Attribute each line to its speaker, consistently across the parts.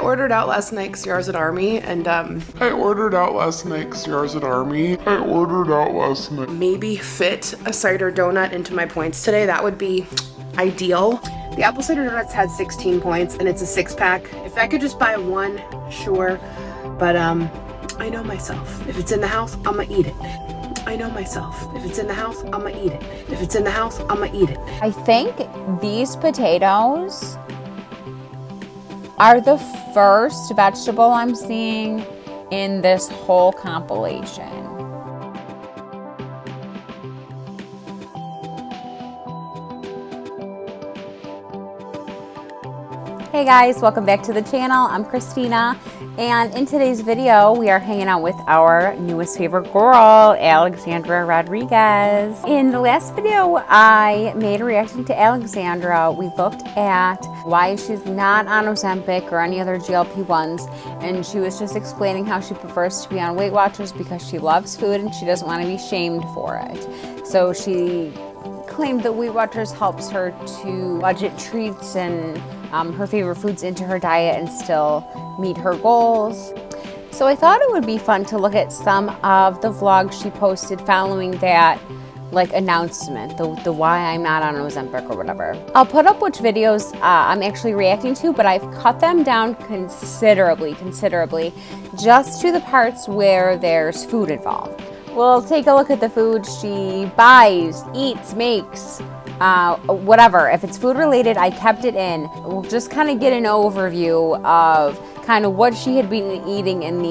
Speaker 1: ordered out last night because yours at Army, and maybe fit a cider donut into my points today. That would be ideal. The apple cider donuts had 16 points, and it's a 6-pack. If I could just buy one, sure. But I know myself. If it's in the house, I'ma eat it. I know myself. If it's in the house, I'ma eat it. If it's in the house, I'ma eat it.
Speaker 2: I think these potatoes are the first vegetable I'm seeing in this whole compilation. Hey guys, welcome back to the channel. I'm Kristina, and in today's video we are hanging out with our newest favorite girl, Alexandra Rodriguez. In the last video I made a reaction to Alexandra. We looked at why she's not on Ozempic or any other GLP-1s, and she was just explaining how she prefers to be on Weight Watchers because she loves food and she doesn't want to be shamed for it. So she claimed that Weight Watchers helps her to budget treats and her favorite foods into her diet and still meet her goals. So I thought it would be fun to look at some of the vlogs she posted following that announcement, the why I'm not on Ozempic or whatever. I'll put up which videos I'm actually reacting to, but I've cut them down considerably, just to the parts where there's food involved. We'll take a look at the food she buys, eats, makes, whatever. If it's food related, I kept it in. We'll just kind of get an overview of kind of what she had been eating in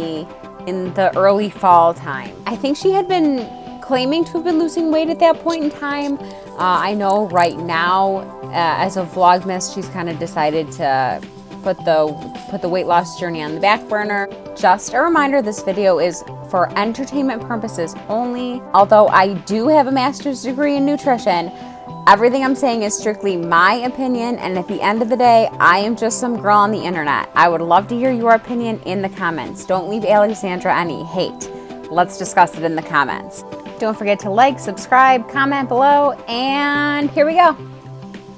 Speaker 2: the early fall time. I think she had been claiming to have been losing weight at that point in time. I know right now, as a Vlogmas, she's kind of decided to put the weight loss journey on the back burner. Just a reminder, this video is for entertainment purposes only. Although I do have a master's degree in nutrition, everything I'm saying is strictly my opinion, and at the end of the day, I am just some girl on the internet. I would love to hear your opinion in the comments. Don't leave Alexandra any hate. Let's discuss it in the comments. Don't forget to like, subscribe, comment below, and here we go.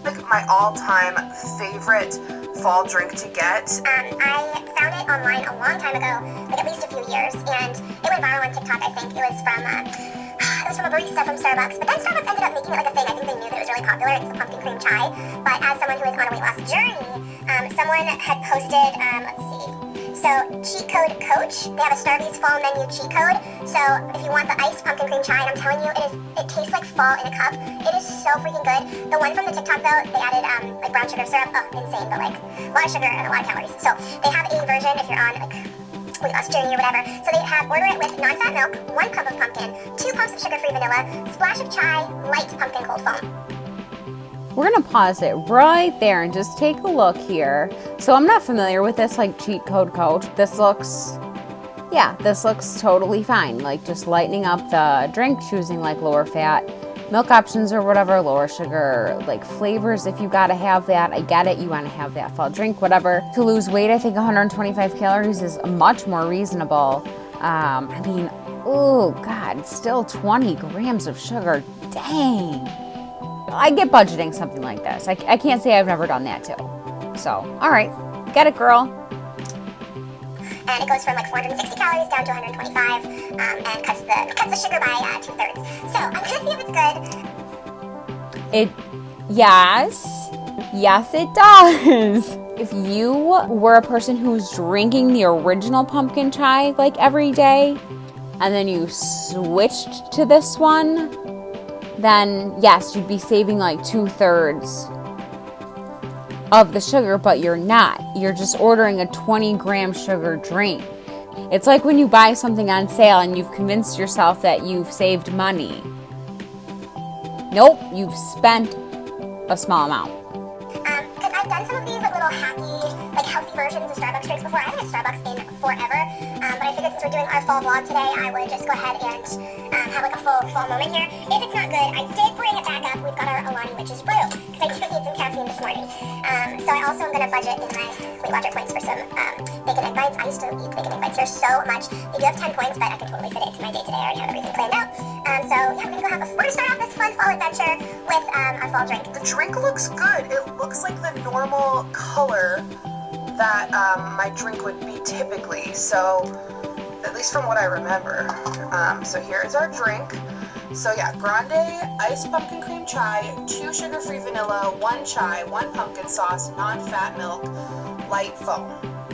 Speaker 1: Like my all-time favorite fall drink to get.
Speaker 3: I found it online a long time ago, like at least a few years, and it went viral on TikTok. I think it was from a barista from Starbucks, but then Starbucks ended up making it like a thing. I think they knew that it was really popular. It's the pumpkin cream chai. But as someone who is on a weight loss journey, someone had posted, let's see, so cheat code coach. They have a Starbucks fall menu cheat code. So if you want the iced pumpkin cream chai, and I'm telling you, it tastes like fall in a cup. It is so freaking good. The one from the TikTok though, they added like brown sugar syrup. Oh, insane, but like a lot of sugar and a lot of calories. So they have a version if you're on like weight loss journey or whatever. So they have order it with non-fat milk, 1 cup of pumpkin, 2 pumps of sugar-free vanilla, splash of chai, light pumpkin cold foam.
Speaker 2: We're gonna pause it right there and just take a look here. So I'm not familiar with this like cheat code coach. This looks totally fine. Like just lightening up the drink, choosing like lower fat milk options or whatever, lower sugar, like flavors if you gotta have that. I get it, you wanna have that fall drink, whatever. To lose weight, I think 125 calories is much more reasonable. I mean, oh God, still 20 grams of sugar, dang. I get budgeting something like this. I can't say I've never done that too. So, all right, get it, girl.
Speaker 3: And it goes from like 460 calories down to 125, and cuts the sugar by 2/3. So I'm gonna see if it's good.
Speaker 2: Yes, it does. If you were a person who's drinking the original pumpkin chai like every day, and then you switched to this one, then yes, you'd be saving like 2/3 of the sugar, but you're not. You're just ordering a 20-gram sugar drink. It's like when you buy something on sale and you've convinced yourself that you've saved money. Nope, you've spent a small amount.
Speaker 3: Because I've done some of these like little hacky, like healthy versions of Starbucks drinks before. I haven't had Starbucks in forever, but I figured since we're doing our fall vlog today, I would just go ahead and have like a full moment here. If it's not good, I did bring it back up. We've got our Alani Witch's Brew, because I did need some caffeine this morning. So I also am going to budget in my Weight Watcher points for some bacon egg bites. I used to eat bacon egg bites. There's so much. They do have 10 points, but I can totally fit it into my day today. I already have everything planned out. So yeah, we're going to start off this fun fall adventure with our fall drink.
Speaker 1: The drink looks good. It looks like the normal color that my drink would be typically, so at least from what I remember. So here is our drink. So yeah, grande iced pumpkin cream chai, 2 sugar-free vanilla, 1 chai, 1 pumpkin sauce, non-fat milk, light foam.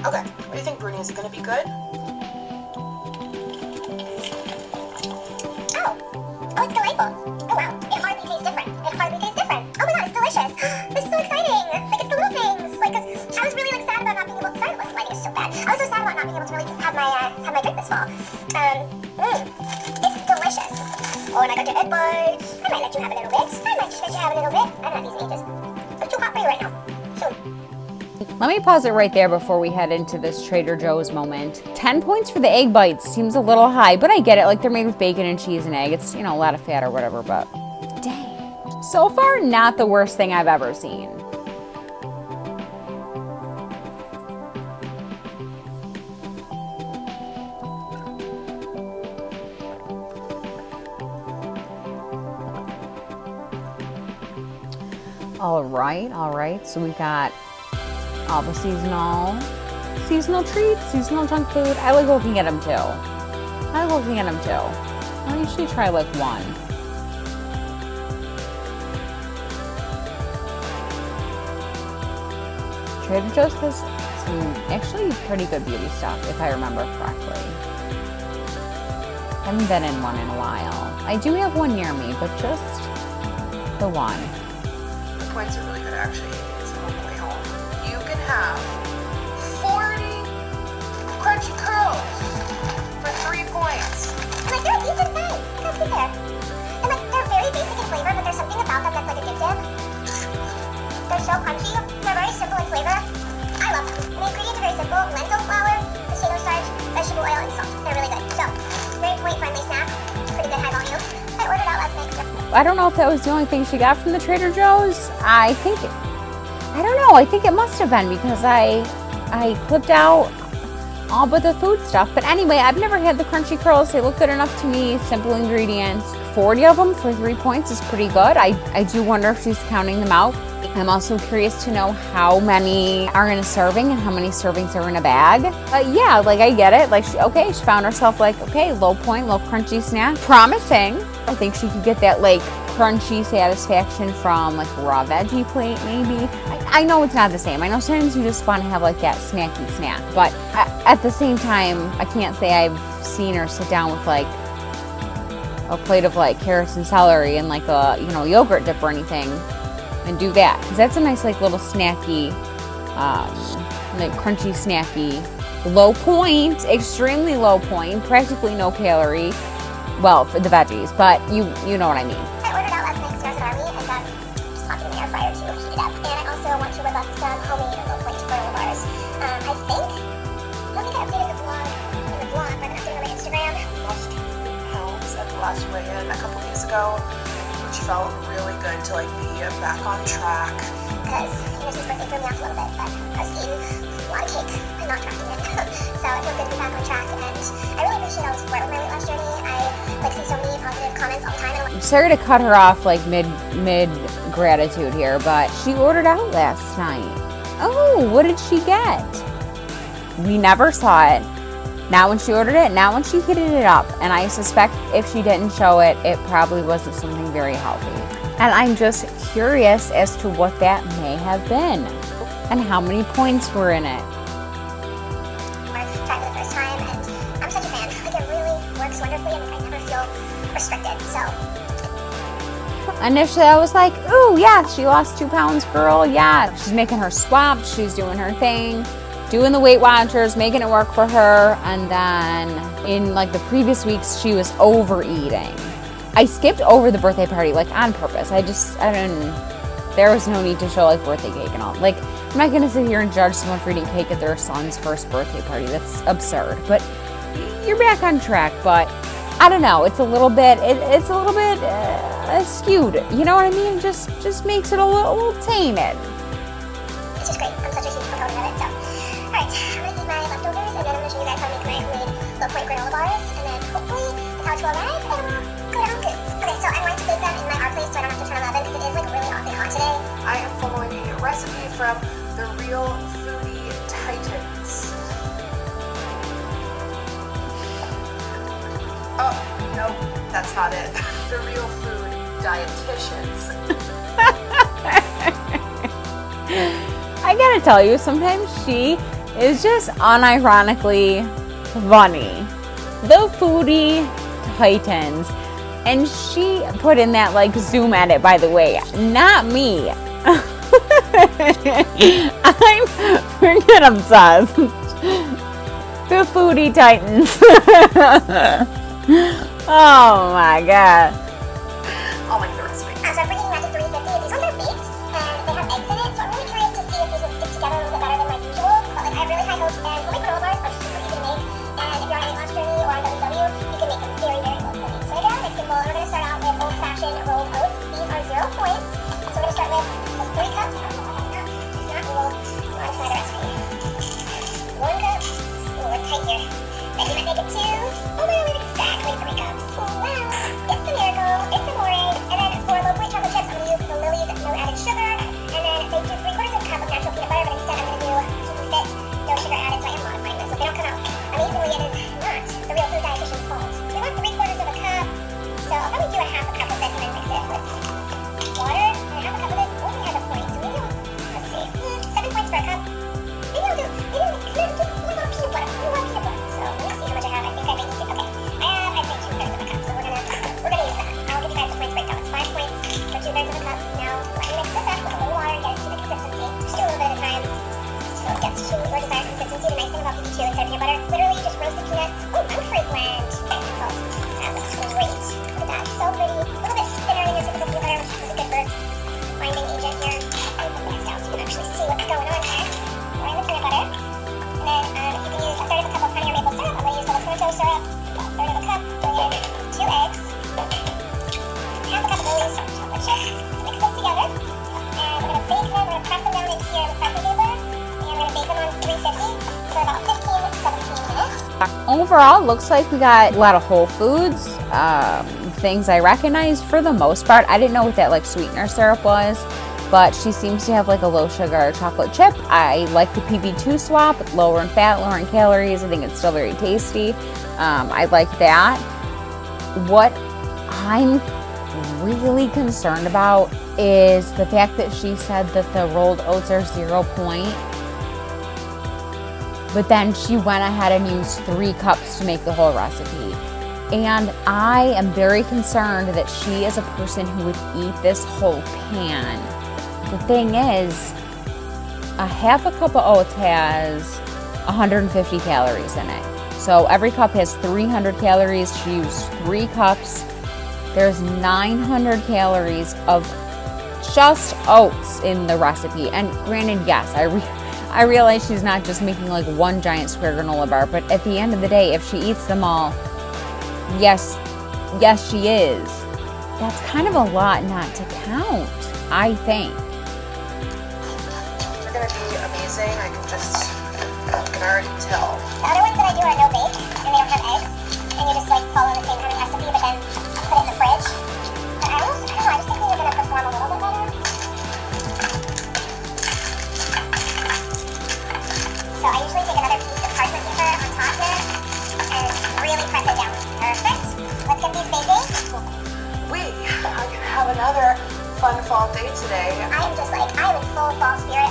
Speaker 1: Okay, what do you think, Bruni? Is it gonna be good?
Speaker 3: Oh, it's delightful. Oh wow, it hardly tastes different. It hardly tastes different. Oh my god, it's delicious. This is so exciting. Like, it's the little things. Like, 'cause I was really like sad about not being able to, sorry, this lighting is so bad. I was so sad about not being able to really have my drink this fall. It's delicious. Oh, and I got your egg bites. I might let you have a little bit. I might just let you have a little bit. I don't have these in ages. It's too hot for you right now. Soon.
Speaker 2: Let me pause it right there before we head into this Trader Joe's moment. 10 points for the egg bites seems a little high, but I get it. Like, they're made with bacon and cheese and egg. It's, you know, a lot of fat or whatever, but dang. So far, not the worst thing I've ever seen. All right. So we got all the seasonal treats, seasonal junk food. I like looking at them too. I usually try like one. Trader Joe's has some actually pretty good beauty stuff, if I remember correctly. Haven't been in one in a while. I do have one near me, but just the one.
Speaker 1: The points are really good, actually. It's on the way home. You can have 40 crunchy curls for 3 points.
Speaker 3: I'm like, they're a decent size. Look how cute they are. And like, they're very basic in flavor, but there's something about them that's like addictive. They're so crunchy. They're very simple in flavor. I love them. And the ingredients are very simple. Lentil flour, potato starch, vegetable oil, and salt. They're really good. So, very point-friendly snack. Pretty good high volume. I ordered out last night.
Speaker 2: I don't know if that was the only thing she got from the Trader Joe's. I don't know. I think it must have been because I clipped out all but the food stuff. But anyway, I've never had the crunchy curls. They look good enough to me. Simple ingredients. 40 of them for 3 points is pretty good. I do wonder if she's counting them out. I'm also curious to know how many are in a serving and how many servings are in a bag. But yeah, like, I get it. Like, she found herself like, okay, low point, low crunchy snack. Promising. I think she could get that like crunchy satisfaction from like a raw veggie plate maybe. I know it's not the same. I know sometimes you just want to have like that snacky snack. But at the same time, I can't say I've seen her sit down with like a plate of like carrots and celery and like a, you know, yogurt dip or anything and do that. Because that's a nice like little snacky, like crunchy snacky, low point, extremely low point, practically no calorie. Well, for the veggies, but you know what I mean.
Speaker 3: I ordered out last night Stars and Army and just popped it in the air fryer to heat it up. And I also want to whip up some homemade low-point granola bars. I don't think I updated the vlog but I'm updating on my Instagram.
Speaker 1: Lost 2 pounds at the last weigh-in a couple days ago, which felt really good to like be back on track.
Speaker 3: Because his birthday threw me off a little bit, but I was eating a lot of cake and not tracking it. So it feels good to be back on track, and I really appreciate all the support with my weight loss journey. I like see so many positive comments all the time. And
Speaker 2: I'm sorry to cut her off like mid gratitude here, but she ordered out last night. Oh, what did she get? We never saw it. Not when she ordered it, not when she heated it up. And I suspect if she didn't show it, it probably wasn't something very healthy. And I'm just curious as to what that may have been and how many points were in it.
Speaker 3: We're trying for the first time, and I'm such a fan. Like, it really works wonderfully, and I never feel restricted. So
Speaker 2: initially, I was like, ooh, yeah, she lost 2 pounds, girl. Yeah, she's making her swaps. She's doing her thing, doing the Weight Watchers, making it work for her. And then in like the previous weeks, she was overeating. I skipped over the birthday party, like on purpose. There was no need to show like birthday cake and all. Like, I'm not gonna sit here and judge someone for eating cake at their son's first birthday party. That's absurd. But you're back on track. But I don't know. It's a little bit. It's a little bit skewed. You know what I mean? Just makes it a little tainted.
Speaker 3: it's just great. I'm such a huge proponent of it. So, all right, I'm gonna eat my leftovers, and then I'm gonna show you guys how to make my homemade low-point granola bars, and then hopefully the couch will arrive, and we'll go down good. Okay, so I'm going to bake them in my art place, so I don't have to turn on the oven, because it is like really awfully hot today.
Speaker 1: I am following a recipe from the Real Foodie type that's not it. The real food dietitians.
Speaker 2: I gotta tell you, sometimes she is just unironically funny. The foodie titans. And she put in that like zoom edit, by the way, not me. I'm freaking obsessed. The foodie titans. Oh my god.
Speaker 1: I'll make the recipe.
Speaker 3: So I'm bringing that to 350. These ones are baked, and they have eggs in it, so I'm really curious to see if these will stick together a little bit better than my usual. But like, I have really high hopes, and homemade granola bars are super easy to make. And if you're on any lunch journey or on WW, you can make them very, very low point. So again, it's simple. We're going to start out with old-fashioned rolled oats. These are 0 points. So we're going to start with just 3 cups. If not, we will modify the recipe. 1 cup. Ooh, we're tight here. Then you might make it 2. Oh, well, we're exactly 3 cups. Wow. It's a miracle. It's a morning. And then for low point chocolate chips, I'm going to use the Lily's no added sugar. And then they do 3/4 cup of natural peanut butter, but instead I'm going to do Keep It Fit, no sugar added, so I am modifying this. So if they don't come out amazingly, it is not the real food dietitian's fault. So we want 3/4 cup. So I'll probably do a 1/2 cup of this and then mix it with water. And 1/2 cup of this only has a point. So maybe let's see, 7 points for a cup. Maybe I'll do, because there's just a little peanut butter. A little peanut butter. So let me see how much I have. I think I may need to, okay. I have, I'd say 2/3 of a cup. So we're gonna use that. I'll give you guys the points breakdown. It's 5 points for 2/3 of a cup. Now let me mix this up with a little water and get it to the consistency. Just do a little bit at a time. So it gets to your desired consistency. The nice thing about PB2 instead of peanut butter, literally just roasted peanuts. Oh, unfrequent. That looks great. Look at that, so pretty. A little bit thinner than your typical peanut butter, which is a good for binding agent here. I'll put this down so you can actually see what's going on there. We're in the peanut butter. And then you can use 1/3 of a cup of honey or maple syrup. I'm going to use the Laporto syrup. About 1/3 of a cup. Bring in 2 eggs. 1/2 a cup of Lily's chocolate chips. Mix this together. And we're going to bake them. We're going to press them down into here in the pressure vapor. And we're going to bake them on 350 for about 15-17 minutes.
Speaker 2: Overall, looks like we got a lot of whole foods, things I recognized for the most part. I didn't know what that like sweetener syrup was, but she seems to have like a low sugar chocolate chip. I like the PB2 swap, lower in fat, lower in calories. I think it's still very tasty. I like that. What I'm really concerned about is the fact that she said that the rolled oats are 0 point. But then she went ahead and used 3 cups to make the whole recipe. And I am very concerned that she is a person who would eat this whole pan. The thing is, a 1/2 cup of oats has 150 calories in it. So every cup has 300 calories. She used 3 cups. There's 900 calories of just oats in the recipe. And granted, yes, I realize she's not just making like one giant square granola bar, but at the end of the day, if she eats them all, yes, she is. That's kind of a lot not to count, I think.
Speaker 1: They're gonna be amazing. I can already tell.
Speaker 3: The other ones that I do are no bake, and they don't have eggs, and you just like follow the same kind of recipe, but then put it in the fridge. But I don't know, I just think these are gonna perform a little bit better. So I usually take another piece of parchment paper on top here and really press it down. Perfect. Let's get these baking.
Speaker 1: We are gonna have another fun fall day today.
Speaker 3: I am in full fall spirit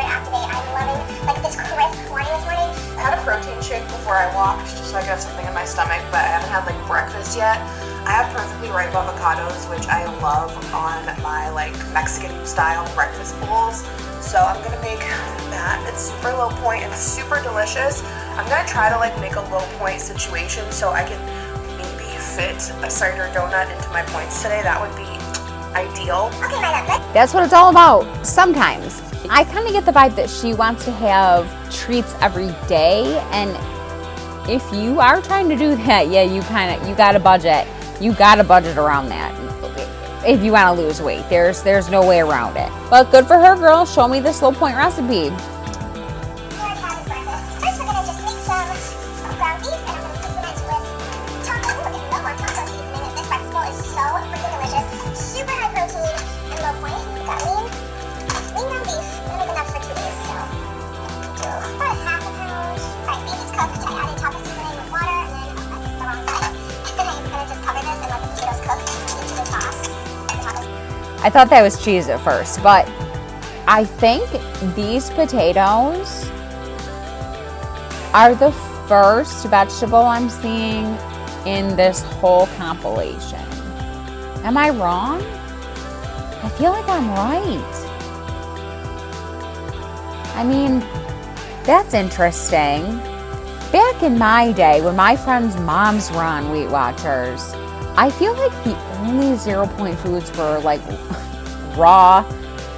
Speaker 3: activate. I'm loving like this crisp morning this morning.
Speaker 1: I had a protein shake before I walked just so I could have something in my stomach, but I haven't had like breakfast yet. I have perfectly ripe avocados, which I love on my like Mexican style breakfast bowls. So I'm gonna make that. It's super low point and super delicious. I'm gonna try to like make a low point situation so I can maybe fit a cider donut into my points today. That would be ideal.
Speaker 3: Okay, my love.
Speaker 2: That's what it's all about sometimes. I kind of get the vibe that she wants to have treats every day, and if you are trying to do that, yeah, you gotta budget. You gotta budget around that if you want to lose weight. There's no way around it. But good for her, girl. Show me this low point recipe.
Speaker 3: First, we're gonna just make some ground beef, and I'm gonna season it with taco. We're getting low on taco seasoning. This breakfast bowl is so freaking delicious. Super high protein and low point. We got lean ground beef. I'm gonna make enough for 2 days, so do about 1/2 pound. Alright, beef is cooked. I added taco seasoning with water, and then that's the wrong size. I'm gonna just cover this and let the
Speaker 2: I thought that was cheese at first, but I think these potatoes are the first vegetable I'm seeing in this whole compilation. Am I wrong? I feel like I'm right. I mean, that's interesting. Back in my day, when my friends' moms were on Weight Watchers, I feel like the only 0 point foods were like raw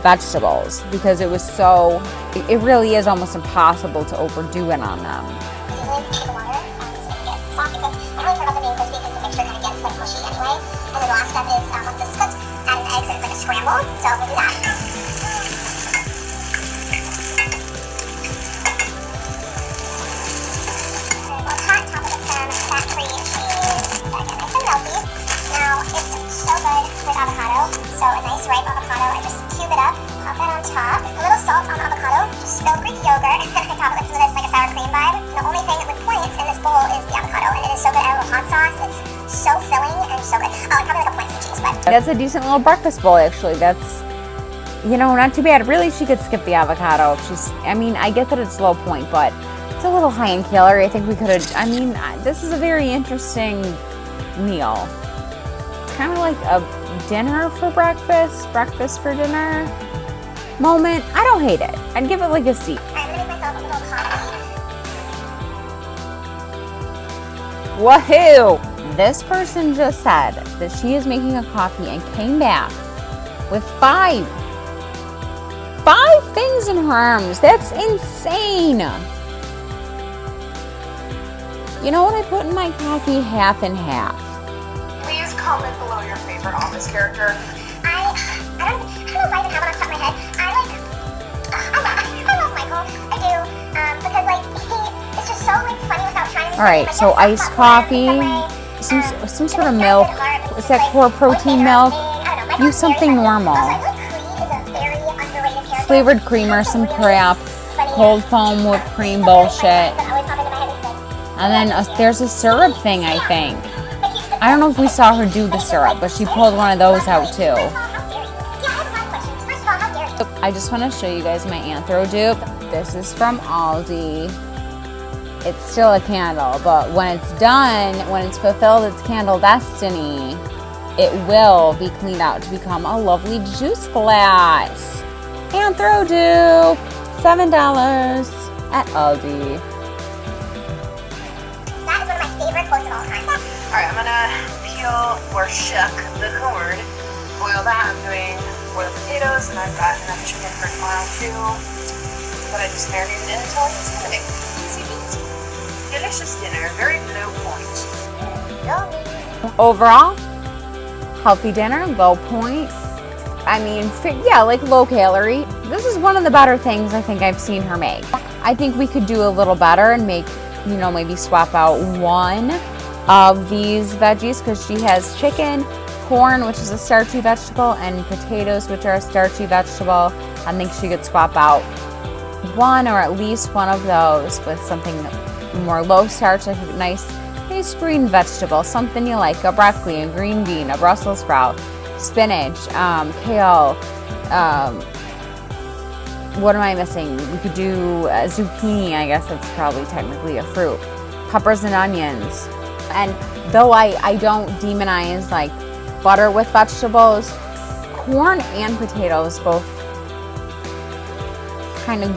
Speaker 2: vegetables, because it was so, it really is almost impossible to overdo it on them.
Speaker 3: And then the last step is, once this is cooked, adding the eggs, and it's like a scramble. So we'll do that. And we'll top it with some fat-free cheese. That get nice and melty. Now, it's so good with avocado. So a nice ripe avocado, I just cube it up, pop that on top. A little salt on the avocado, just spilled Greek yogurt, and I top it with some of this like a sour cream vibe. The only thing with points in this bowl is the avocado, and it is so good. Add a little hot sauce. It's so filling and so good. Oh, and probably like a point for cheese, but
Speaker 2: that's a decent little breakfast bowl, actually. That's, you know, not too bad. Really, she could skip the avocado if she's, I mean, I get that it's low point, but it's a little high in calorie. I think we could have, I mean, this is a very interesting meal. It's kind of like a dinner for breakfast, breakfast for dinner moment. I don't hate it. I'd give it like a C.
Speaker 3: I'm gonna make myself a little coffee.
Speaker 2: Woohoo! This person just said that she is making a coffee and came back with five things in her arms. That's insane. You know what I put in my coffee? Half and half.
Speaker 1: Please comment below your favorite office character.
Speaker 3: I don't know if I even have it on top of my head. I love Michael. I do. Because like it's just so like funny without trying to.
Speaker 2: All right, so iced coffee, some sort of milk. Is that core protein milk? Use something normal. Flavored creamer, some crap, cold foam whipped cream bullshit. And then there's a syrup thing, I think. I don't know if we saw her do the syrup, but she pulled one of those out too. I just want to show you guys my Anthro dupe. This is from Aldi. It's still a candle, but when it's done, when it's fulfilled its candle destiny, it will be cleaned out to become a lovely juice glass. Anthro dupe, $7 at Aldi.
Speaker 3: That is one of my favorite quotes of all time.
Speaker 1: Alright, I'm gonna peel or shuck the corn. Boil that. I'm doing boiled potatoes, and I've got enough chicken for tomorrow too. But I just marinated it until I can see the easy peasy. Delicious dinner, very low point.
Speaker 3: Yummy.
Speaker 2: Overall, healthy dinner, low point. I mean, yeah, like low calorie. This is one of the better things I think I've seen her make. I think we could do a little better and make, you know, maybe swap out one of these veggies, because she has chicken, corn, which is a starchy vegetable, and potatoes, which are a starchy vegetable. I think she could swap out one or at least one of those with something more low starch, like a nice green vegetable, something you like, a broccoli, a green bean, a Brussels sprout, spinach, kale. What am I missing? We could do zucchini. I guess that's probably technically a fruit. Peppers and onions. And though I don't demonize like butter with vegetables, corn and potatoes both kind of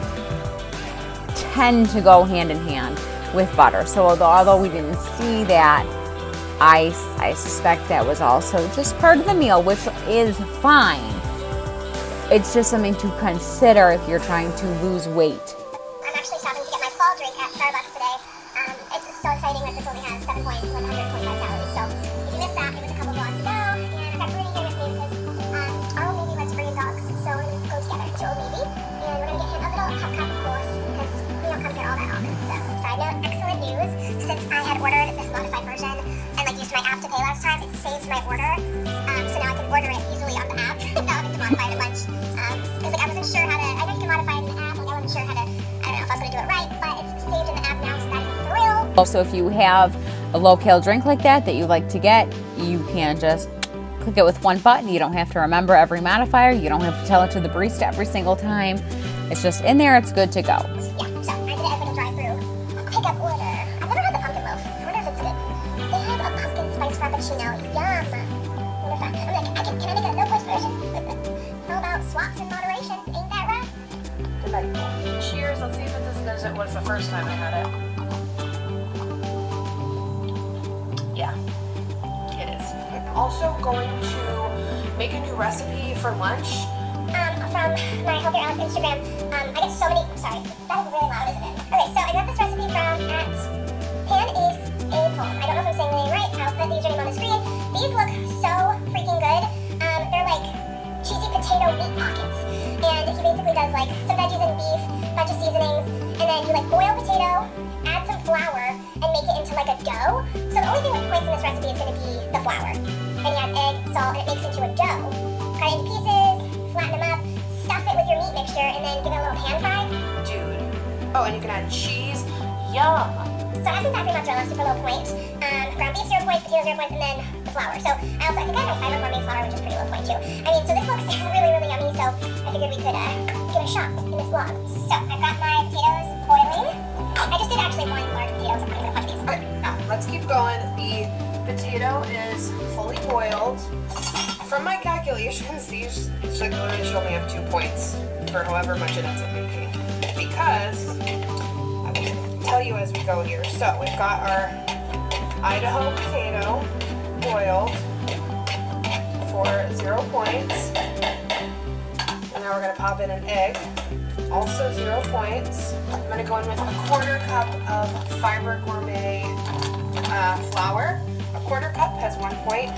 Speaker 2: tend to go hand in hand with butter. So although we didn't see that, I suspect that was also just part of the meal, which is fine. It's just something to consider if you're trying to lose weight.
Speaker 3: I'm actually stopping to get my fall drink at Starbucks today. It's so exciting that this only has 7 points and 125 calories. So if you missed that, it was a couple blocks ago. And I've got Rudy here with me because our old baby likes bringing dogs. So we're going to go together to old baby. And we're going to get him a little cup of course because we don't come here all that often. So side note, excellent news. Since I had ordered this modified version and like used my app to pay last time, it saves my order. So now I can order it easily on the app without having to modify it a bunch. Because like I wasn't sure how to, I know you can modify it in the app, like I wasn't sure how to, I don't know if I was going to do it right, but it's saved in the app now, so that's a thrill.
Speaker 2: Also, if you have a low cal drink like that you like to get, you can just click it with one button. You don't have to remember every modifier. You don't have to tell it to the barista every single time. It's just in there. It's good to go.
Speaker 3: Yeah, so I did it as like a drive-through pickup order. I've never had the pumpkin loaf. I wonder if it's good. They have a pumpkin spice frappuccino. Yum. I'm like, can I make a no-push version? It's all about swaps and moderation. Ain't that right?
Speaker 1: Cheers. Let's see if it's as good as it was the first time I had it. Yeah, it is. I'm also going to make a new recipe for lunch.
Speaker 3: From my Healthier Alex Instagram, I get so many, sorry, that is really loud, isn't it? Okay, so I got this recipe from @PanAceApol. I don't know if I'm saying the name right, I'll put the username on the screen. These look so freaking good. They're like cheesy potato meat pockets. And he basically does like some veggies and beef, a bunch of seasonings, and then you like boil potato, add some flour, and make it into like a dough. So the only thing with points in this recipe is going to be the flour. And he adds egg, salt, and it makes into a dough. Cut it into pieces, flatten them up, stuff it with your meat mixture, and then give it a little pan fry.
Speaker 1: Dude. Oh, and you can add cheese. Yum.
Speaker 3: So I have some factory mozzarella, super low point. Ground beef 0 points, potato 0 points, and then the flour. So I think I have my fiber gourmet flour, which is pretty low point too. I mean, so this looks really, really yummy. So I figured we could give it a shot in this vlog. So I've got my potatoes boiling. I just did actually one large potato, so I'm gonna punch these.
Speaker 1: Okay, now let's keep going. The potato is fully boiled. From my calculations, these should only have 2 points for however much it ends up making. Because I will tell you as we go here. So we've got our Idaho potato boiled for 0 points. And now we're gonna pop in an egg, also 0 points. I'm gonna go in with a 1/4 cup of fiber gourmet flour. A 1/4 cup has 1 point.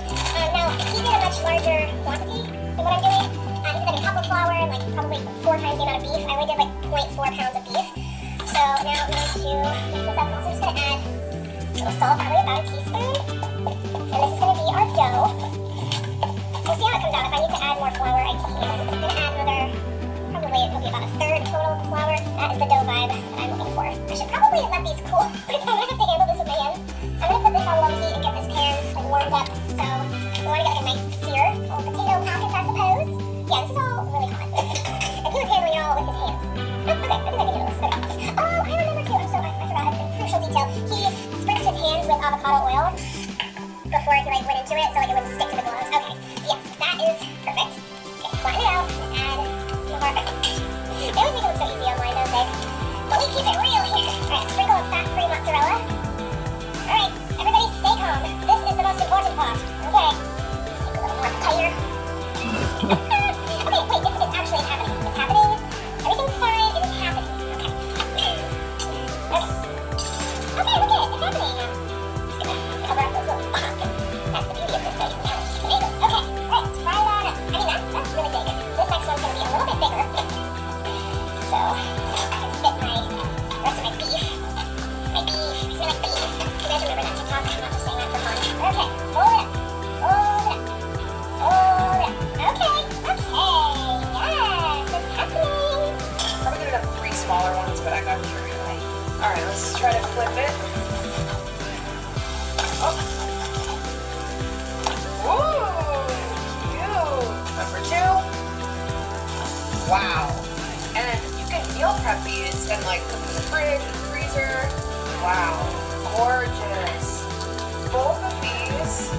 Speaker 3: Now, he did a much larger quantity than what I'm doing. He did like a cup of flour, like probably 4 times the amount of beef. I only did like 0.4 pounds of beef. So now I'm going to mix this up. I'm also just going to add a little salt, probably about a teaspoon. And this is going to be our dough. We'll see how it comes out. If I need to add more flour, I can. I'm going to add another, probably it'll be about a third total of flour. That is the dough vibe that I'm looking for. I should probably let these cool. I'm going to have to handle this with my hands. I'm going to put this on low heat and get this pan like warmed up. So we want to get like a nice sear. Little potato pockets, I suppose. Yeah, this is all really hot. And he was handling it all with his hands. Okay, I think I can handle this. Okay. Oh, I remember too. I forgot a crucial detail. He spritzed his hands with avocado oil before he like went into it, so like it wouldn't stick to the gloves. Okay, yes, that is perfect. Okay, flatten it out and add some of our. They always make it look so easy online, don't they? But we keep it real here. Alright, sprinkle of fat-free mozzarella. Alright, everybody stay calm. This is the most important part. Okay. Make it a little more tighter. Okay, wait, it's actually happening. It's happening. Everything's fine. It is happening. Okay. Okay, look at it. It's happening. Just gonna cover up those little spots. That's the beauty of this thing. Okay, let's fry that up. I mean, that's really big. This next one's gonna be a little bit bigger. So, I can fit my rest of my beef. My beef. I smell like beef. You guys remember that TikTok? I'm not just saying that for fun. Okay, hold it up. Hold it up. Hold it up. Okay. Yes, it's happening.
Speaker 1: Probably gonna have 3 smaller ones, but I got carried away. Alright, let's try to flip it. Oh. Ooh, cute. Number 2. Wow. And you can meal prep these and like put them in the fridge and freezer. Wow. Gorgeous. Both of these,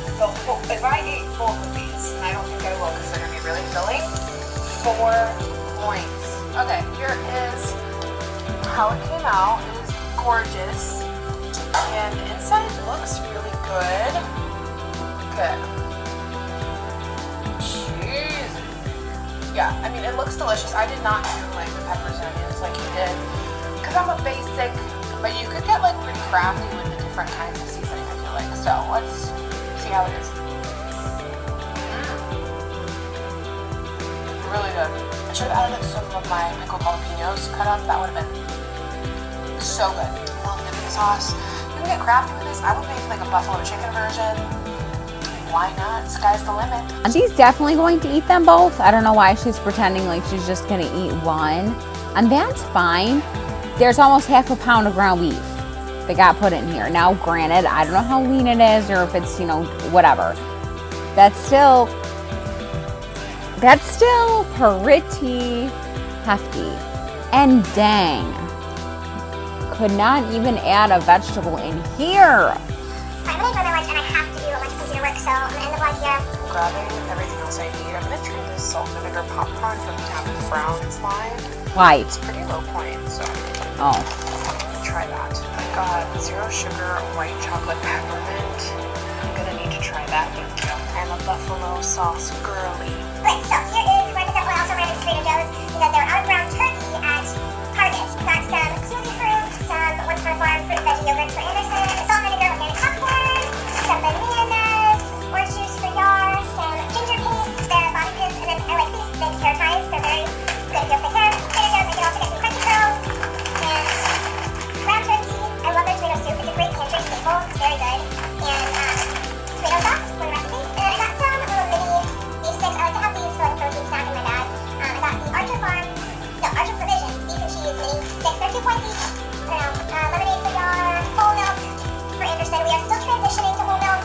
Speaker 1: if I ate both of these, and I don't think I will because they're going to be really filling, 4 points. Okay, here is how it came out. It is gorgeous. And the inside looks really good. Good. Jeez. Yeah, I mean, it looks delicious. I did not do like the peppers and onions like you did because I'm a basic, but you could get like pretty crafty with the different kinds of seasoning, I feel like. So let's see how it is. Really good. I should have added some of my pickled jalapenos cut up. That would have been so good. Love dipping sauce. You can get crafty with this. I would make like a buffalo chicken version. Why not? Sky's the limit.
Speaker 2: She's definitely going to eat them both. I don't know why she's pretending like she's just going to eat one. And that's fine. There's almost half a pound of ground beef that got put in here. Now, granted, I don't know how lean it is or if it's, you know, whatever. That's still pretty hefty. And dang, could not even add a vegetable in here.
Speaker 3: I'm gonna enjoy my lunch and I have to do a bunch of computer work, so I'm gonna end the vlog here.
Speaker 1: I'm grabbing everything else I need. I'm gonna try this salt and vinegar popcorn from Tabitha Brown's line.
Speaker 2: Why?
Speaker 1: It's pretty low point, so
Speaker 2: Oh.
Speaker 1: I'm gonna try that. I've got 0 sugar, white chocolate peppermint. I'm gonna need to try that. Thank you. I'm a buffalo sauce girly.
Speaker 3: Okay, so here is where I picked up. I also ran into Trader Joe's because they were out of ground turkey at Target. Got some smoothie fruit, some Once Upon a Farm fruit and veggie yogurt for Anderson, salt and vinegar organic popcorn, some bananas, orange juice for Yar, some ginger paste, their body pins, and then I like these big hair ties. They're very good if you have thick hair. Trader Joe's, I can also get some crunchy curls and ground turkey. I love their tomato soup. It's a great pantry staple. It's very good. And tomato sauce for the recipe. And I got some little mini beef sticks. I like to have these for like a protein snack with my dad. I got the Archer Provisions beef and cheese mini sticks. They're 2 points each. I don't know. Lemonade for Yar, whole milk for Anderson. We are still transitioning to whole milk.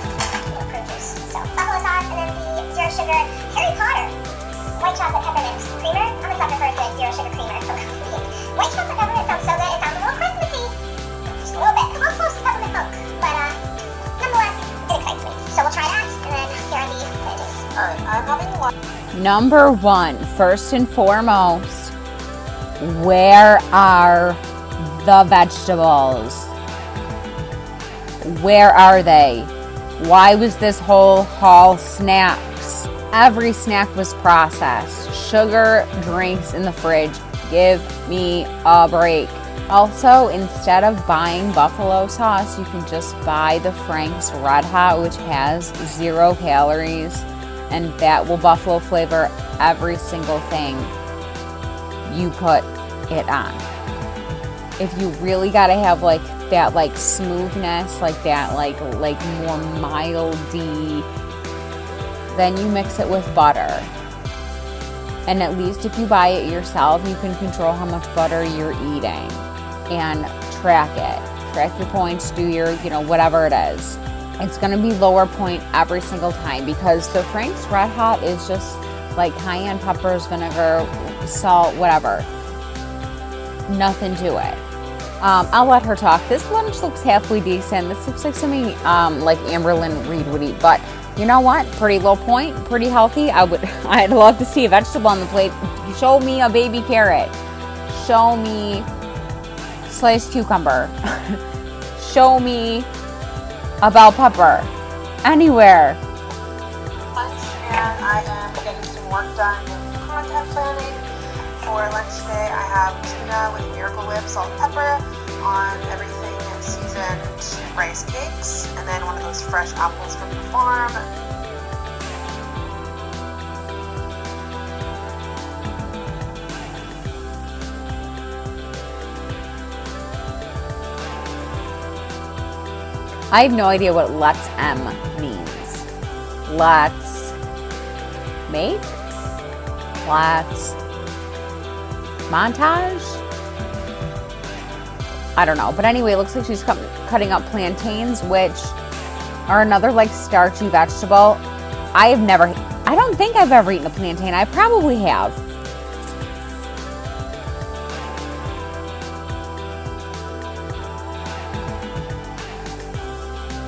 Speaker 3: Fruit juice. So buffalo sauce and then the 0 sugar Harry Potter white chocolate peppermint creamer. I'm a sucker for a good 0 sugar creamer for coffee beans. White chocolate peppermint sounds so good. It sounds a little Christmassy. Just a little bit. Come on close to peppermint milk. But nonetheless, it excites me. So we'll try that and then here are the plantains.
Speaker 1: Alright, I'm having lunch.
Speaker 2: Number one, first and foremost, where are the vegetables? Where are they? Why was this whole haul snacks? Every snack was processed. Sugar, drinks in the fridge. Give me a break. Also, instead of buying buffalo sauce, you can just buy the Frank's Red Hot, which has 0 calories, and that will buffalo flavor every single thing you put it on. If you really gotta have like that like smoothness, like that like more mildy, then you mix it with butter. And at least if you buy it yourself, you can control how much butter you're eating and track it. Track your points, do your, whatever it is. It's gonna be lower point every single time because the Frank's Red Hot is just like high-end peppers, vinegar, salt, whatever. Nothing to it. I'll let her talk. This lunch looks halfway decent. This looks like something like Amberlynn Reed would eat, but you know what? Pretty low point, pretty healthy. I'd love to see a vegetable on the plate. Show me a baby carrot. Show me sliced cucumber. Show me a bell pepper. Anywhere.
Speaker 1: Lunch, and I am getting some work done with content planning. For lunch today, I have tuna with Miracle Whip, salt and pepper on everything, and seasoned rice cakes, and then one of those fresh apples from the farm.
Speaker 2: I have no idea what let's M means. Let's make? Let's montage? I don't know. But anyway, it looks like she's cutting up plantains, which are another like starchy vegetable. I don't think I've ever eaten a plantain. I probably have.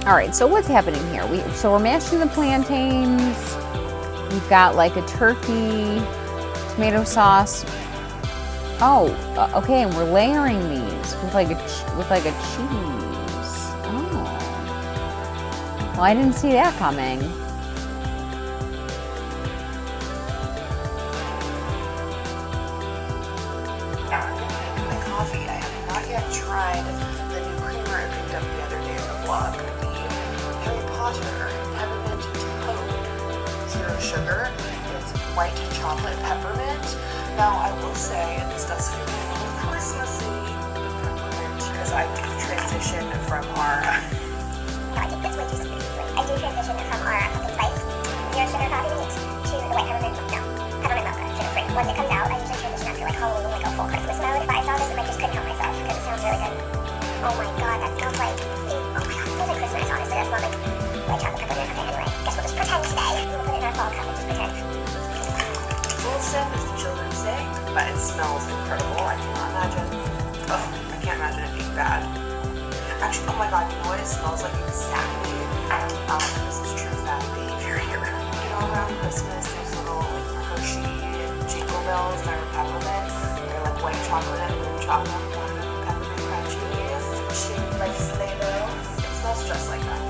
Speaker 2: All right, so what's happening here? We're mashing the plantains. We've got like a turkey, tomato sauce. Oh, okay, and we're layering these with like a cheese. Oh, well, I didn't see that coming.
Speaker 1: My coffee. I have not yet tried the new creamer I picked up the other day in the vlog. The Harry Potter peppermint toad, 0 sugar. It's white chocolate peppermint. Now I will say, and this does feel a little Christmassy, the peppermint, because I do transition from our.
Speaker 3: I think this way too seriously. I do transition from our pumpkin spice 0 sugar coffee neat to the white peppermint mocha, sugar free. Once it comes out, I usually transition after like Halloween, like a full Christmas mode. If I saw this, I just couldn't help myself because it sounds really good. Oh my god, that smells like. Oh my god, it smells like Christmas. Honestly, that smells like white chocolate peppermint. Okay, anyway, guess we'll just pretend today.
Speaker 1: Actually, oh my god, you know what? It smells like exactly. This is true fat behavior here. You know, around Christmas, there's little like Hershey jingle bells that are peppermint. They're like white chocolate and blue chocolate. One of them peppermint crunchies, shaped like sleigh bells. It smells just like that.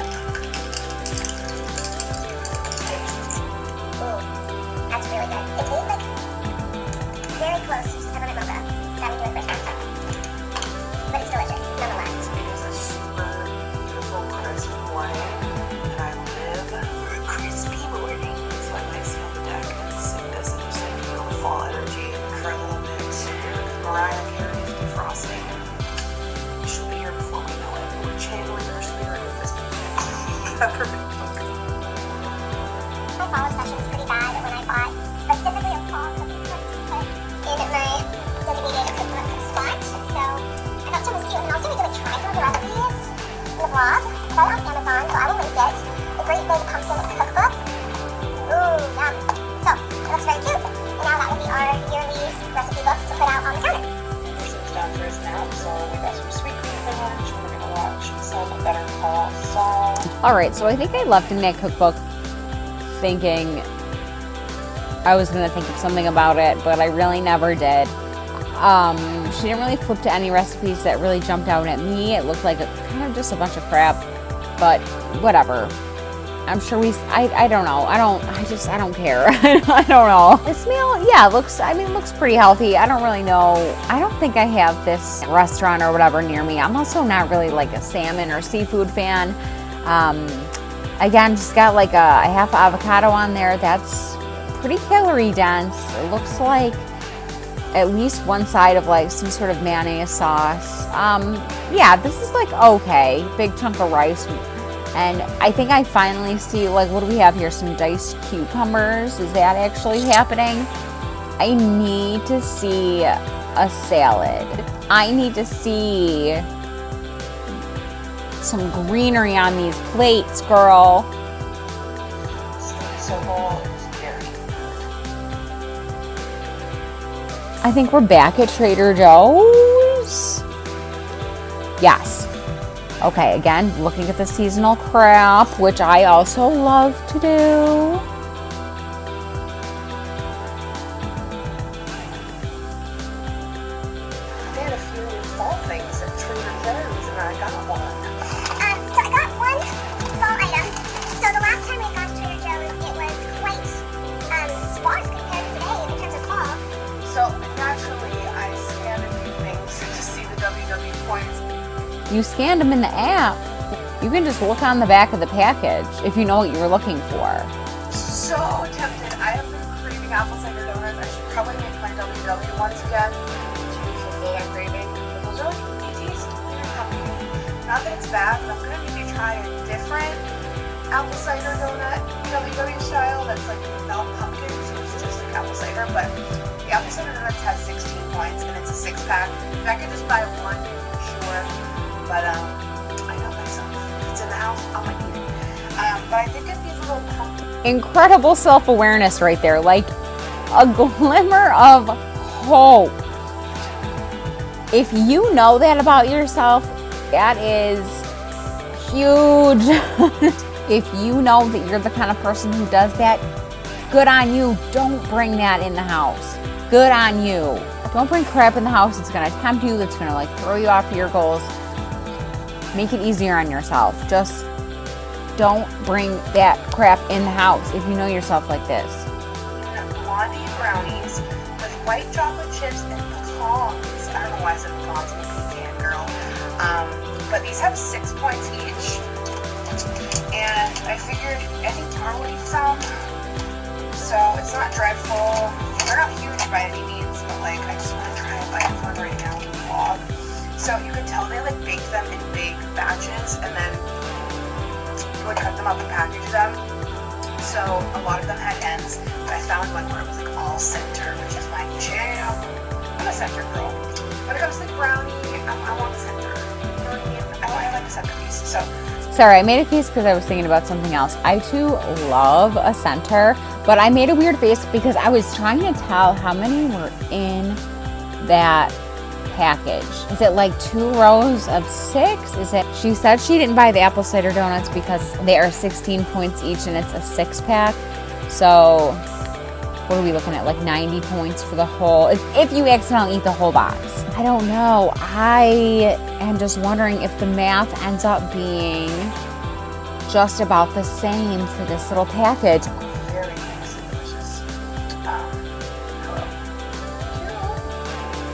Speaker 3: Ooh, that's really good. It tastes like very close to peppermint mocha that we do at Christmas. But it's delicious, nonetheless.
Speaker 1: It is a super beautiful, crisp morning, and I live for a crispy morning. So I might sit on the deck and sip this and just like feel the fall energy for a little bit. Mariah Carey's defrosting. She'll be here before we know it. We're channeling her spirit with this peppermint mocha.
Speaker 3: My fall obsession was pretty bad when I bought specifically a fall cookie book to put in my designated cookbook spot. So I thought some was cute, and also we could try some of the recipes in the vlog. I got it off Amazon, so I will link it. The Great Big Pumpkin Cookbook. Ooh, yum. So it looks very cute, and now that will be our yearly recipe book to put out on the counter.
Speaker 1: Kristen's down for his nap, so we got some sweet cream for lunch. We're gonna watch some Better Call Saul.
Speaker 2: All right, so I think I left in that cookbook thinking I was gonna think of something about it, but I really never did. She didn't really flip to any recipes that really jumped out at me. It looked like kind of just a bunch of crap, but whatever. I'm sure I don't know. I don't care. I don't know. This meal, yeah, looks pretty healthy. I don't really know. I don't think I have this restaurant or whatever near me. I'm also not really like a salmon or seafood fan. Again, just got like a half avocado on there. That's pretty calorie dense. It looks like at least one side of like some sort of mayonnaise sauce. Yeah, this is like okay. Big chunk of rice. And I think I finally see, like, what do we have here? Some diced cucumbers. Is that actually happening? I need to see a salad. I need to see some greenery on these plates, girl.
Speaker 1: So bowl is very good.
Speaker 2: I think we're back at Trader Joe's. Yes. Okay, again, looking at the seasonal crap, which I also love to do.
Speaker 1: They had a few new fall things at Trader Joe's, and I got one.
Speaker 3: So I got one fall item. So the last time we got to Trader Joe's, it was quite sparse compared to today in terms of fall.
Speaker 1: So naturally, I scanned a few things to see the WW points.
Speaker 2: You scanned them in the app. You can just look on the back of the package if you know what you were looking for.
Speaker 1: So tempted. I have been craving apple cider donuts. I should probably make my WW ones again to fulfill that craving. But those are like, they taste very pumpkin. Not that it's bad, but I'm gonna maybe try a different apple cider donut WW style that's like without pumpkin, so it's just like apple cider. But the apple cider donuts have 16 points, and it's a 6-pack. If I could just buy one, sure. But I know myself. If it's in the house, I'm gonna eat it. But I think of these little pumpkin.
Speaker 2: Incredible self-awareness right there. Like a glimmer of hope. If you know that about yourself, that is huge. If you know that you're the kind of person who does that, good on you. Don't bring that in the house. Good on you. Don't bring crap in the house. It's going to tempt you. It's going to like throw you off your goals. Make it easier on yourself. Just don't bring that crap in the house if you know yourself like this.
Speaker 1: Blondie brownies with white chocolate chips and pecans. I don't know why I said pecans. I'm a pecan girl. But these have 6 points each. And I figured, I think tomorrow we'll eat some. So it's not dreadful. They're not huge by any means, but like I just want to try a bite of one right now in the vlog. So you can tell they like bake them in big batches and then you would cut them up and package them. So a lot of them had ends, but I found one where it was like all center, which is my jam. I'm a center girl. When it comes to like brownie, I want the center. You know what I mean? I like a centerpiece. So
Speaker 2: sorry, I made a face because I was thinking about something else. I too love a center, but I made a weird face because I was trying to tell how many were in that package. Is it like 2 rows of 6? Is it? She said she didn't buy the apple cider donuts because they are 16 points each and it's a 6-pack. So what are we looking at? Like 90 points for the whole, if you accidentally eat the whole box. I don't know. I am just wondering if the math ends up being just about the same for this little package.
Speaker 1: Very nice and delicious. Hello.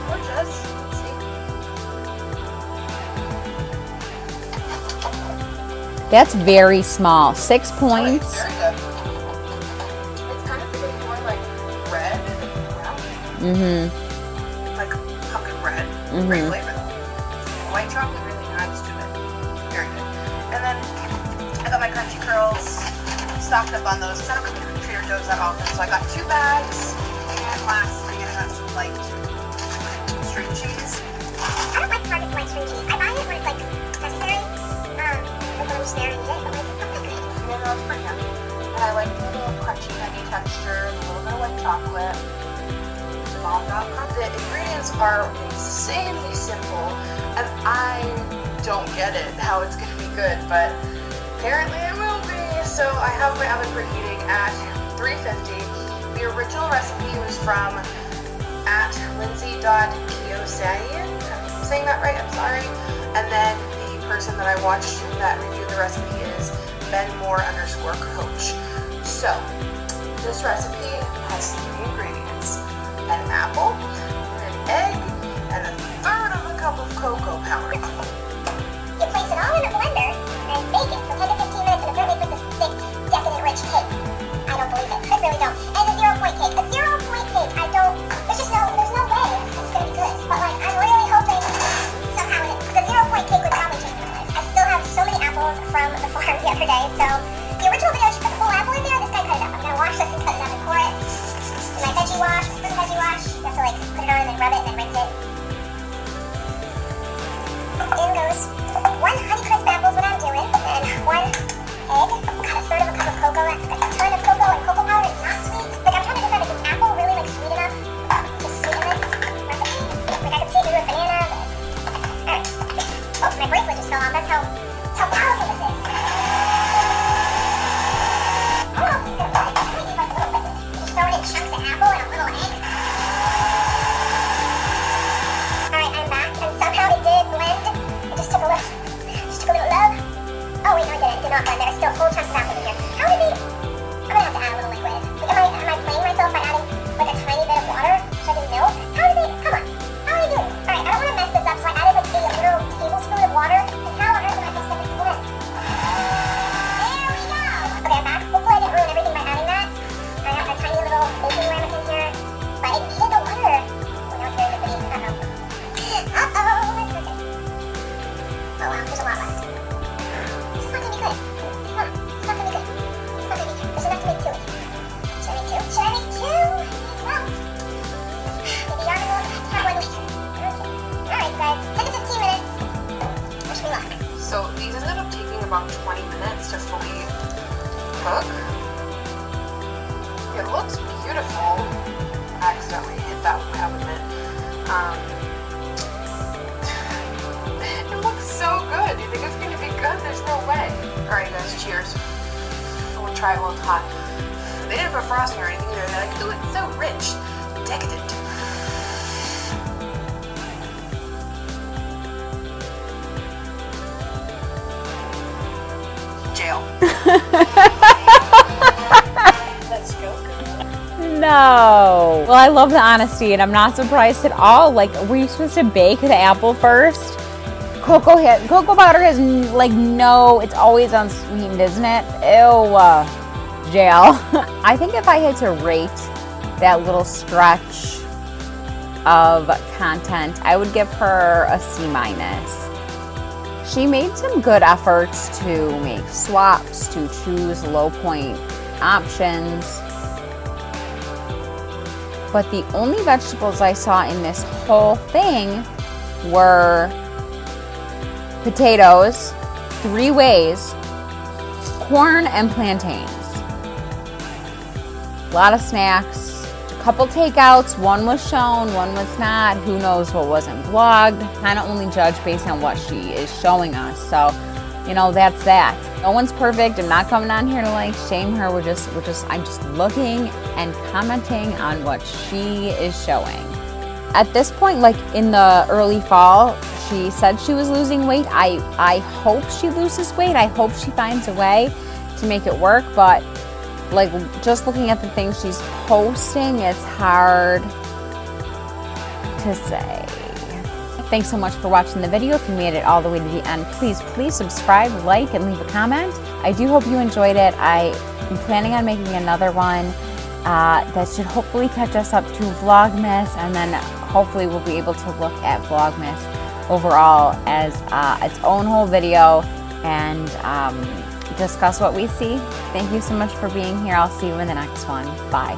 Speaker 1: Gorgeous. See?
Speaker 2: That's very small. 6 points.
Speaker 1: Very good. It's kind of getting more like red than brown.
Speaker 2: Mm-hmm.
Speaker 1: It's like pumpkin red. Great flavor though. White chocolate really adds to it. Very good. And then I got my crunchy curls stocked up on those because I don't come to Trader Joe's that often. So I got 2 bags. And lastly, I got some light string cheese.
Speaker 3: I don't like Target's light string cheese. I buy it when it's like necessary. Like when I'm just there and eat it, but like it's not that good.
Speaker 1: Yeah, no, it's pretty yummy. And I like the little crunchy, nutty texture, and a little bit of white chocolate. The ingredients are insanely simple, and I don't get it how it's gonna be good, but apparently it will be. So I have my oven preheating at 350. The original recipe was from @lindsay.kiosanian. I'm saying that right, I'm sorry. And then the person that I watched that reviewed the recipe is benmore_coach. So this recipe has 3 ingredients: an apple, an egg, and 1/3 of a cup of cocoa powder.
Speaker 3: You place it all in a blender and bake it for 10 to 15 minutes, and apparently it's like this thick, decadent, rich cake. I don't believe it. I really don't. And it's a 0-point cake. A 0-point cake. There's no way it's gonna be good. But like, I'm really hoping somehow the 0-point cake would probably change my life. I still have so many apples from the farm the other day, so the original video, she put the whole apple in there. This guy cut it up. I'm gonna wash this and cut it up and pour it. In my veggie wash, you have to like put it on and then rub it and then rinse it. In goes 1 Honeycrisp apple is what I'm doing, and 1 egg. Got 1/3 of a cup of cocoa. That's like a ton of cocoa, and cocoa powder is not sweet. Like I'm trying to decide, is this apple really like sweet enough to sweeten this recipe? Like I could see it with banana, but alright. Oh, my bracelet just fell off. That's how powerful this is. I don't know if this is gonna work. I might use like a little bit. Just throw it in chunks of apple and a little egg. Alright, I'm back, and somehow it did blend. It just took a little love. Oh wait, no, it didn't. It did not blend. There are still whole chunks of apple in here. How did they? I'm gonna have to add a little liquid. Like, am I playing myself by adding like a tiny bit of water? Should I do milk? How did they? Come on. How are they doing? Alright, I don't want to mess this up, so I added like a little tablespoon of water. Because how on earth am I supposed to get this to blend? There we go. Okay, I'm back. Hopefully I didn't ruin everything by adding that. I have a tiny little baking ramekin here, but it needed the water. Oh, now it's very liquidy. Uh-oh. That's okay. Oh wow, there's a lot left. This is not gonna be good. It's not gonna be good. There's enough to make 2. Should I make 2? Should I make 2? Well, maybe yarn will have 1 week. Okay. Alright guys, 10 to 15 minutes. Wish me luck.
Speaker 1: So these ended up taking about 20 minutes to fully cook. It looks beautiful. I accidentally hit that with my oven mitt. It looks so good. Do you think it's going to be good? There's no way. Alright guys, cheers. I'm going to try it while it's hot. They didn't put frosting or anything either. They like to do it so rich, decadent. Jail. Let's go.
Speaker 2: No. Well, I love the honesty, and I'm not surprised at all. Like, were you supposed to bake the apple first? Cocoa powder has like no. It's always unsweetened, isn't it? Ew. Jail. I think if I had to rate that little stretch of content, I would give her a C-. She made some good efforts to make swaps, to choose low point options. But the only vegetables I saw in this whole thing were potatoes, 3 ways, corn, and plantains. A lot of snacks to couple takeouts. One was shown, one was not. Who knows what wasn't vlogged. Kind of only judge based on what she is showing us. So, you know, that's that. No one's perfect. I'm not coming on here to like shame her. I'm just looking and commenting on what she is showing. At this point, like in the early fall, she said she was losing weight. I hope she loses weight. I hope she finds a way to make it work, but like just looking at the things she's posting, it's hard to say. Thanks so much for watching the video. If you made it all the way to the end, please subscribe, like, and leave a comment. I do hope you enjoyed it. I am planning on making another one that should hopefully catch us up to Vlogmas, and then hopefully we'll be able to look at Vlogmas overall as its own whole video and discuss what we see. Thank you so much for being here. I'll see you in the next one. Bye.